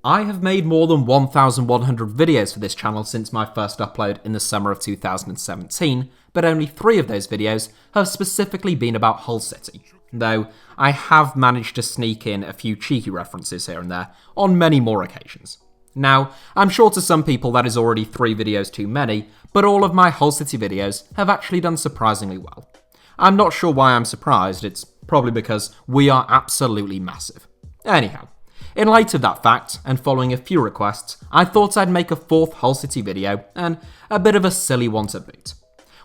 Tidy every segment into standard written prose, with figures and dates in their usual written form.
I have made more than 1,100 videos for this channel since my first upload in the summer of 2017, but only 3 of those videos have specifically been about Hull City, though I have managed to sneak in a few cheeky references here and there on many more occasions. Now, I'm sure to some people that is already 3 videos too many, but all of my Hull City videos have actually done surprisingly well. I'm not sure why I'm surprised, it's probably because we are absolutely massive. Anyhow, in light of that fact, and following a few requests, I thought I'd make a 4th Hull City video, and a bit of a silly one to boot.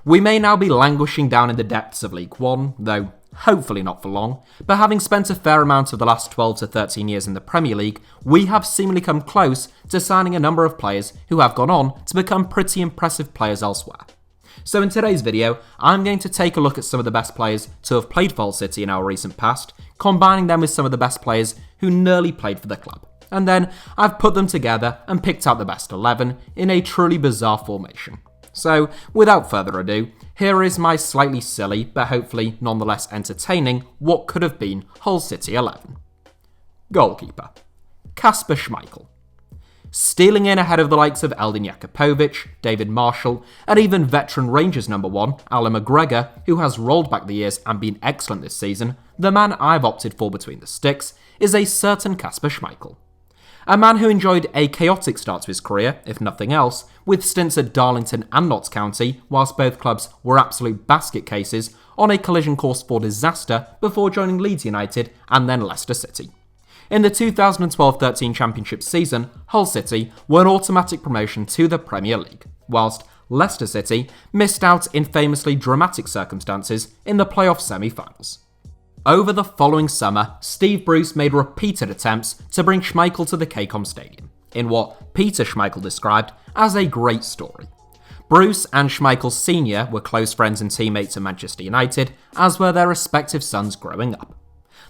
We may now be languishing down in the depths of League One, though hopefully not for long, but having spent a fair amount of the last 12 to 13 years in the Premier League, we have seemingly come close to signing a number of players who have gone on to become pretty impressive players elsewhere. So in today's video, I'm going to take a look at some of the best players to have played for Hull City in our recent past, combining them with some of the best players who nearly played for the club. And then I've put them together and picked out the best 11 in a truly bizarre formation. So without further ado, here is my slightly silly, but hopefully nonetheless entertaining, what could have been Hull City 11. Goalkeeper, Kasper Schmeichel. Stealing in ahead of the likes of Eldin Jakupovic, David Marshall, and even veteran Rangers number 1, Alan McGregor, who has rolled back the years and been excellent this season, the man I've opted for between the sticks is a certain Kasper Schmeichel. A man who enjoyed a chaotic start to his career, if nothing else, with stints at Darlington and Notts County, whilst both clubs were absolute basket cases, on a collision course for disaster before joining Leeds United and then Leicester City. In the 2012-13 Championship season, Hull City won automatic promotion to the Premier League, whilst Leicester City missed out in famously dramatic circumstances in the playoff semi-finals. Over the following summer, Steve Bruce made repeated attempts to bring Schmeichel to the KCOM Stadium, in what Peter Schmeichel described as a great story. Bruce and Schmeichel Sr. were close friends and teammates at Manchester United, as were their respective sons growing up.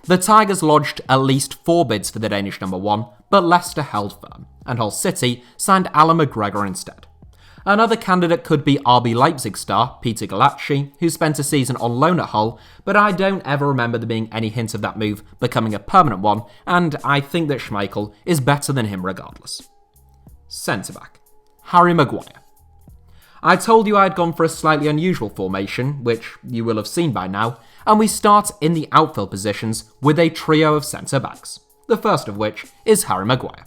The Tigers lodged at least 4 bids for the Danish number 1, but Leicester held firm, and Hull City signed Alan McGregor instead. Another candidate could be RB Leipzig star Peter Galacci, who spent a season on loan at Hull, but I don't ever remember there being any hint of that move becoming a permanent one, and I think that Schmeichel is better than him regardless. Centre-back, Harry Maguire. I told you I had gone for a slightly unusual formation, which you will have seen by now, and we start in the outfield positions with a trio of centre-backs, the first of which is Harry Maguire.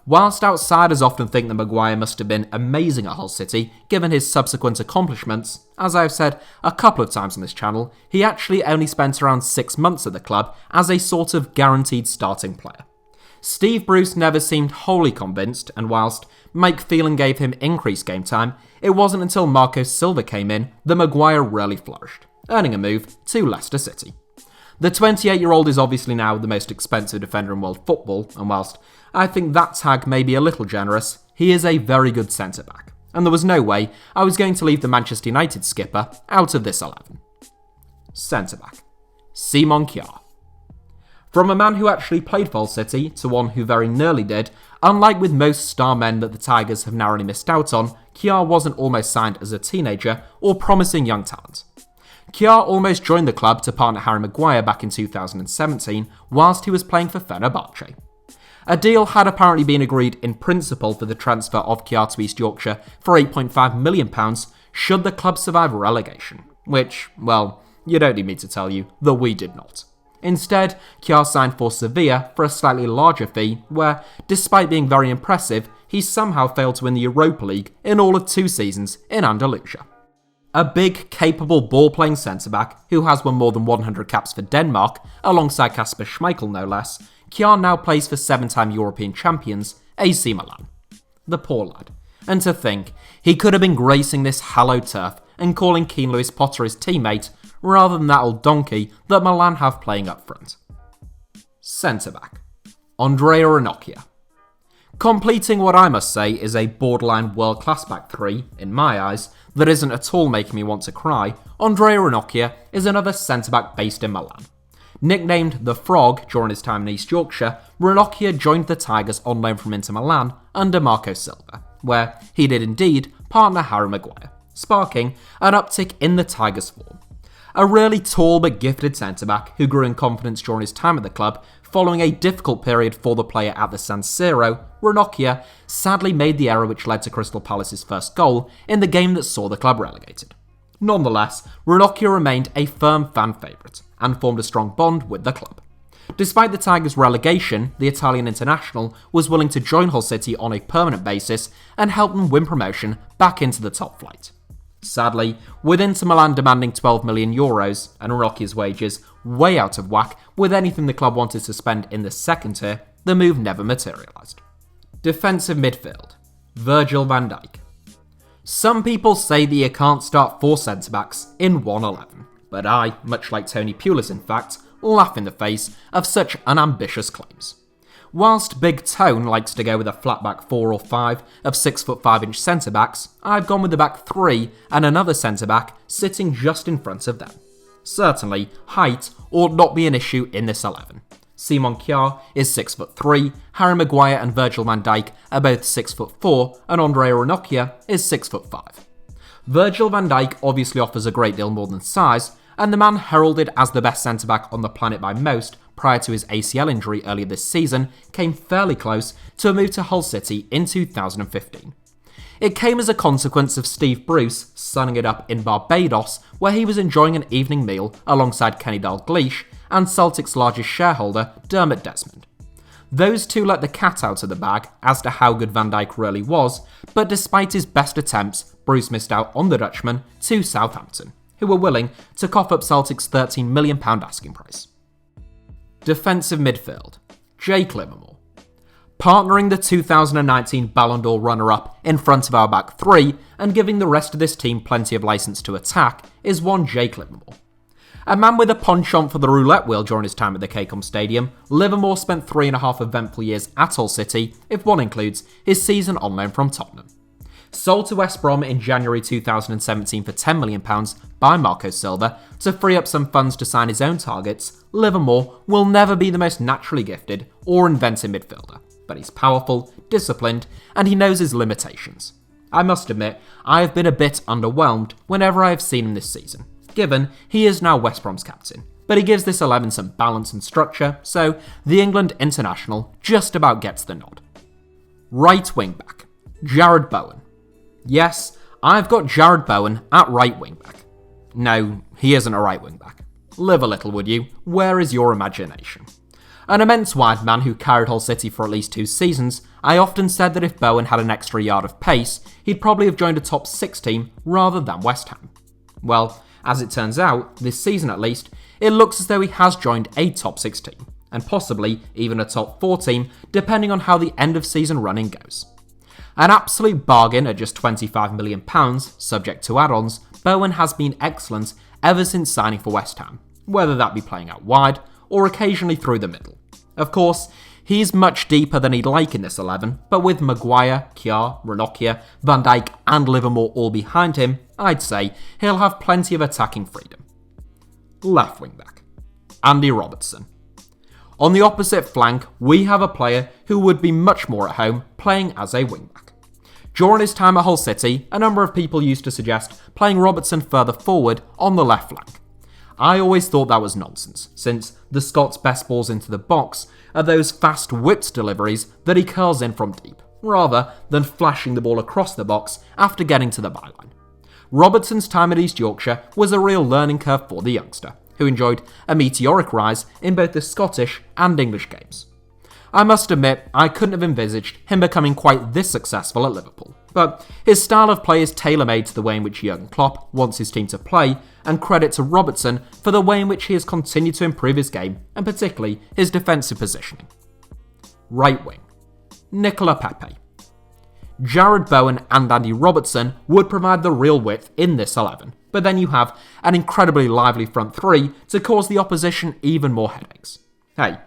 Whilst outsiders often think that Maguire must have been amazing at Hull City, given his subsequent accomplishments, as I have said a couple of times on this channel, he actually only spent around 6 months at the club as a sort of guaranteed starting player. Steve Bruce never seemed wholly convinced, and whilst Mike Phelan gave him increased game time, it wasn't until Marco Silva came in that Maguire really flourished, earning a move to Leicester City. The 28-year-old is obviously now the most expensive defender in world football, and whilst I think that tag may be a little generous, he is a very good centre-back, and there was no way I was going to leave the Manchester United skipper out of this 11. Centre-back, Simon Kjaer. From a man who actually played for Hull City to one who very nearly did, unlike with most star men that the Tigers have narrowly missed out on, Kjaer wasn't almost signed as a teenager or promising young talent. Kjaer almost joined the club to partner Harry Maguire back in 2017 whilst he was playing for Fenerbahce. A deal had apparently been agreed in principle for the transfer of Kjaer to East Yorkshire for £8.5 million should the club survive relegation, which, well, you don't need me to tell you that we did not. Instead, Kjaer signed for Sevilla for a slightly larger fee where, despite being very impressive, he somehow failed to win the Europa League in all of 2 seasons in Andalusia. A big, capable ball-playing centre-back who has won more than 100 caps for Denmark, alongside Kasper Schmeichel no less, Kjaer now plays for 7-time European champions AC Milan. The poor lad. And to think, he could have been gracing this hallowed turf and calling Keane Lewis Potter his teammate, rather than that old donkey that Milan have playing up front. Centre-back, Andrea Ranocchi. Completing what I must say is a borderline world-class back 3, in my eyes, that isn't at all making me want to cry, Andrea Ranocchi is another centre-back based in Milan. Nicknamed the Frog during his time in East Yorkshire, Ranocchi joined the Tigers on loan from Inter Milan under Marco Silva, where he did indeed partner Harry Maguire, sparking an uptick in the Tigers' form. A really tall but gifted centre-back who grew in confidence during his time at the club, Following a difficult period for the player at the San Siro, Ranocchi sadly made the error which led to Crystal Palace's first goal in the game that saw the club relegated. Nonetheless, Ranocchi remained a firm fan favourite and formed a strong bond with the club. Despite the Tigers' relegation, the Italian international was willing to join Hull City on a permanent basis and help them win promotion back into the top flight. Sadly, with Inter Milan demanding €12 million and Ranocchi's wages way out of whack with anything the club wanted to spend in the second tier, the move never materialised. Defensive midfield, Virgil van Dijk. Some people say that you can't start 4 centre-backs in 1-11, but I, much like Tony Pulis in fact, laugh in the face of such unambitious claims. Whilst Big Tone likes to go with a flat back 4 or 5 of 6'5" centre-backs, I've gone with the back 3 and another centre-back sitting just in front of them. Certainly, height ought not be an issue in this 11. Simon Kjaer is 6'3", Harry Maguire and Virgil van Dijk are both 6'4", and Andrea Ranocchi is 6'5". Virgil van Dijk obviously offers a great deal more than size, and the man heralded as the best centre-back on the planet by most prior to his ACL injury earlier this season came fairly close to a move to Hull City in 2015. It came as a consequence of Steve Bruce sunning it up in Barbados, where he was enjoying an evening meal alongside Kenny Dalglish and Celtic's largest shareholder, Dermot Desmond. Those two let the cat out of the bag as to how good Van Dijk really was, but despite his best attempts, Bruce missed out on the Dutchman to Southampton, who were willing to cough up Celtic's £13 million asking price. Defensive midfield, Jake Livermore. Partnering the 2019 Ballon d'Or runner-up in front of our back 3 and giving the rest of this team plenty of licence to attack is one Jake Livermore. A man with a penchant for the roulette wheel during his time at the Cacom Stadium, Livermore spent 3.5 eventful years at Hull City, if one includes his season on loan from Tottenham. Sold to West Brom in January 2017 for £10 million by Marco Silva to free up some funds to sign his own targets, Livermore will never be the most naturally gifted or inventive midfielder, but he's powerful, disciplined, and he knows his limitations. I must admit, I have been a bit underwhelmed whenever I have seen him this season, given he is now West Brom's captain, but he gives this 11 some balance and structure, so the England international just about gets the nod. Right wing back, Jarrod Bowen. Yes, I've got Jarrod Bowen at right wing back. No, he isn't a right wing back. Live a little, would you? Where is your imagination? An immense wide man who carried Hull City for at least 2 seasons, I often said that if Bowen had an extra yard of pace, he'd probably have joined a top 6 team rather than West Ham. Well, as it turns out, this season at least, it looks as though he has joined a top 6 team, and possibly even a top 4 team, depending on how the end of season running goes. An absolute bargain at just £25 million, subject to add-ons, Bowen has been excellent ever since signing for West Ham, whether that be playing out wide or occasionally through the middle. Of course, he's much deeper than he'd like in this 11, but with Maguire, Kjaer, Ranocchi, Van Dijk and Livermore all behind him, I'd say he'll have plenty of attacking freedom. Left wing back, Andy Robertson. On the opposite flank, we have a player who would be much more at home playing as a wing back. During his time at Hull City, a number of people used to suggest playing Robertson further forward on the left flank. I always thought that was nonsense, since the Scots' best balls into the box are those fast whipped deliveries that he curls in from deep, rather than flashing the ball across the box after getting to the byline. Robertson's time at East Yorkshire was a real learning curve for the youngster, who enjoyed a meteoric rise in both the Scottish and English games. I must admit, I couldn't have envisaged him becoming quite this successful at Liverpool, but his style of play is tailor-made to the way in which Jurgen Klopp wants his team to play, and credit to Robertson for the way in which he has continued to improve his game, and particularly his defensive positioning. Right wing, Nicola Pepe. Jarrod Bowen and Andy Robertson would provide the real width in this 11, but then you have an incredibly lively front 3 to cause the opposition even more headaches. Hey,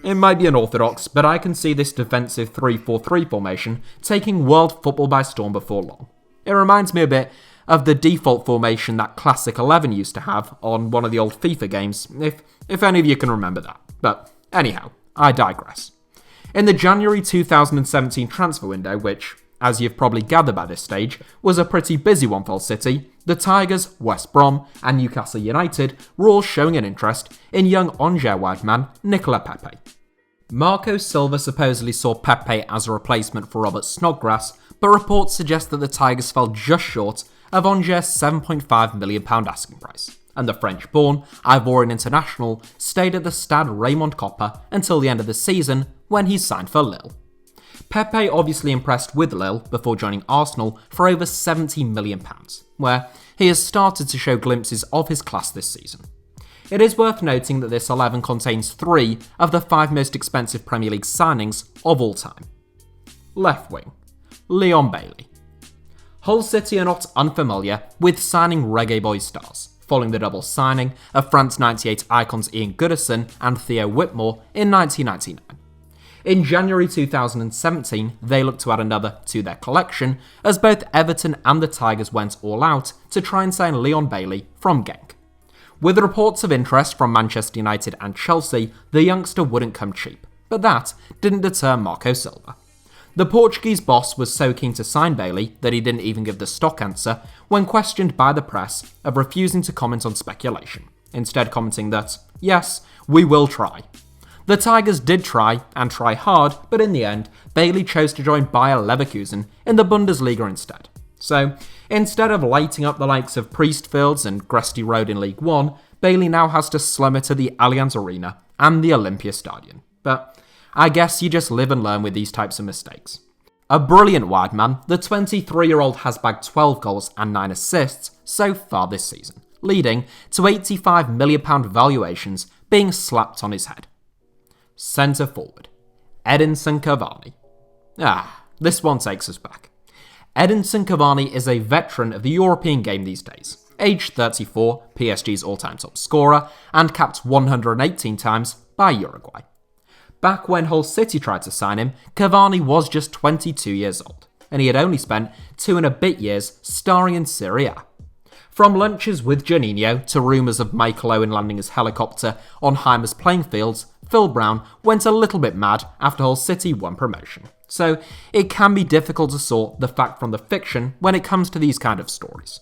it might be unorthodox, but I can see this defensive 3-4-3 formation taking world football by storm before long. It reminds me a bit of the default formation that Classic 11 used to have on one of the old FIFA games, if any of you can remember that. But anyhow, I digress. In the January 2017 transfer window, which, as you've probably gathered by this stage, was a pretty busy one for Hull City, the Tigers, West Brom and Newcastle United were all showing an interest in young Angers wide man Nicola Pepe. Marco Silva supposedly saw Pepe as a replacement for Robert Snodgrass, but reports suggest that the Tigers fell just short of Angers' £7.5 million asking price, and the French-born Ivorian international stayed at the Stade Raymond Coppa until the end of the season when he signed for Lille. Pepe obviously impressed with Lille before joining Arsenal for over £70 million, where he has started to show glimpses of his class this season. It is worth noting that this 11 contains 3 of the 5 most expensive Premier League signings of all time. Left wing, Leon Bailey. Hull City are not unfamiliar with signing Reggae Boys stars, following the double signing of France 98 icons Ian Goodison and Theo Whitmore in 1999. In January 2017, they looked to add another to their collection, as both Everton and the Tigers went all out to try and sign Leon Bailey from Genk. With reports of interest from Manchester United and Chelsea, the youngster wouldn't come cheap, but that didn't deter Marco Silva. The Portuguese boss was so keen to sign Bailey that he didn't even give the stock answer when questioned by the press of refusing to comment on speculation, instead commenting that, yes, we will try. The Tigers did try, and try hard, but in the end, Bailey chose to join Bayer Leverkusen in the Bundesliga instead. So, instead of lighting up the likes of Priestfields and Gresty Road in League One, Bailey now has to slum it to the Allianz Arena and the Olympiastadion. But I guess you just live and learn with these types of mistakes. A brilliant wide man, the 23-year-old has bagged 12 goals and 9 assists so far this season, leading to £85 million valuations being slapped on his head. Centre forward, Edinson Cavani. This one takes us back. Edinson Cavani is a veteran of the European game these days, aged 34, PSG's all-time top scorer, and capped 118 times by Uruguay. Back when Hull City tried to sign him, Cavani was just 22 years old, and he had only spent 2 and a bit years starring in Serie A. From lunches with Juninho to rumours of Michael Owen landing his helicopter on Heimer's playing fields, Phil Brown went a little bit mad after Hull City won promotion. So it can be difficult to sort the fact from the fiction when it comes to these kind of stories.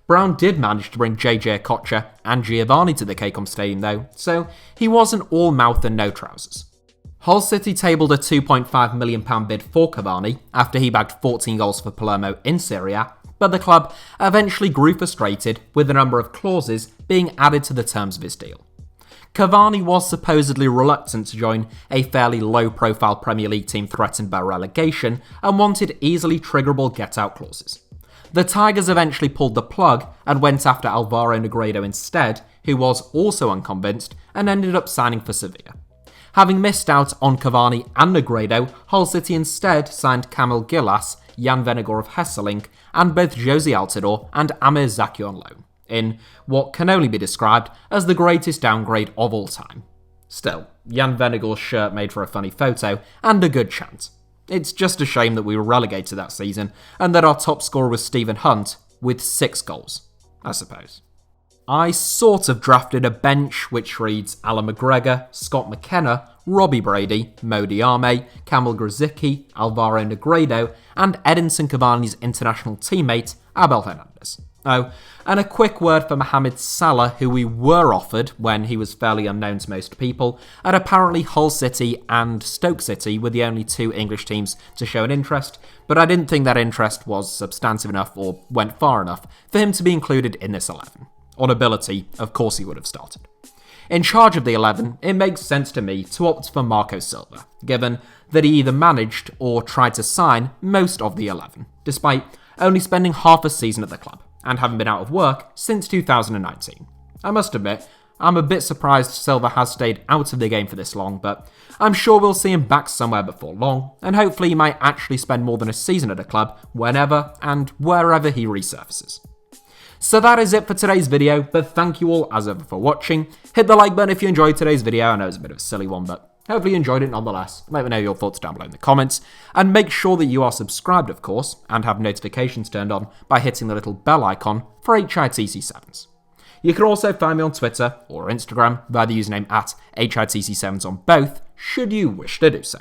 Brown did manage to bring JJ Okocha and Giovanni to the Kcom Stadium though, so he wasn't all mouth and no trousers. Hull City tabled a £2.5 million bid for Cavani after he bagged 14 goals for Palermo in Serie A, but the club eventually grew frustrated with a number of clauses being added to the terms of his deal. Cavani was supposedly reluctant to join a fairly low-profile Premier League team threatened by relegation and wanted easily triggerable get-out clauses. The Tigers eventually pulled the plug and went after Alvaro Negredo instead, who was also unconvinced and ended up signing for Sevilla. Having missed out on Cavani and Negredo, Hull City instead signed Kamil Gilas, Jan Venegor of Hesselink, and both Josie Altidore and Amir Zaki on loan, in what can only be described as the greatest downgrade of all time. Still, Jan Venegor's shirt made for a funny photo and a good chant. It's just a shame that we were relegated that season and that our top scorer was Stephen Hunt with 6 goals, I suppose. I sort of drafted a bench which reads Alan McGregor, Scott McKenna, Robbie Brady, Mo Diame, Kamil Grzycki, Alvaro Negredo, and Edinson Cavani's international teammate, Abel Hernandez. Oh, and a quick word for Mohamed Salah, who we were offered when he was fairly unknown to most people, and apparently Hull City and Stoke City were the only 2 English teams to show an interest, but I didn't think that interest was substantive enough or went far enough for him to be included in this 11. On ability, of course he would have started. In charge of the 11, it makes sense to me to opt for Marco Silva, given that he either managed or tried to sign most of the 11, despite only spending half a season at the club, and having been out of work since 2019. I must admit, I'm a bit surprised Silva has stayed out of the game for this long, but I'm sure we'll see him back somewhere before long, and hopefully he might actually spend more than a season at a club whenever and wherever he resurfaces. So that is it for today's video, but thank you all as ever for watching. Hit the like button if you enjoyed today's video. I know it's a bit of a silly one, but hopefully you enjoyed it nonetheless. Let me know your thoughts down below in the comments, and make sure that you are subscribed, of course, and have notifications turned on by hitting the little bell icon for HITC Sevens. You can also find me on Twitter or Instagram via the username @HITC Sevens on both, should you wish to do so.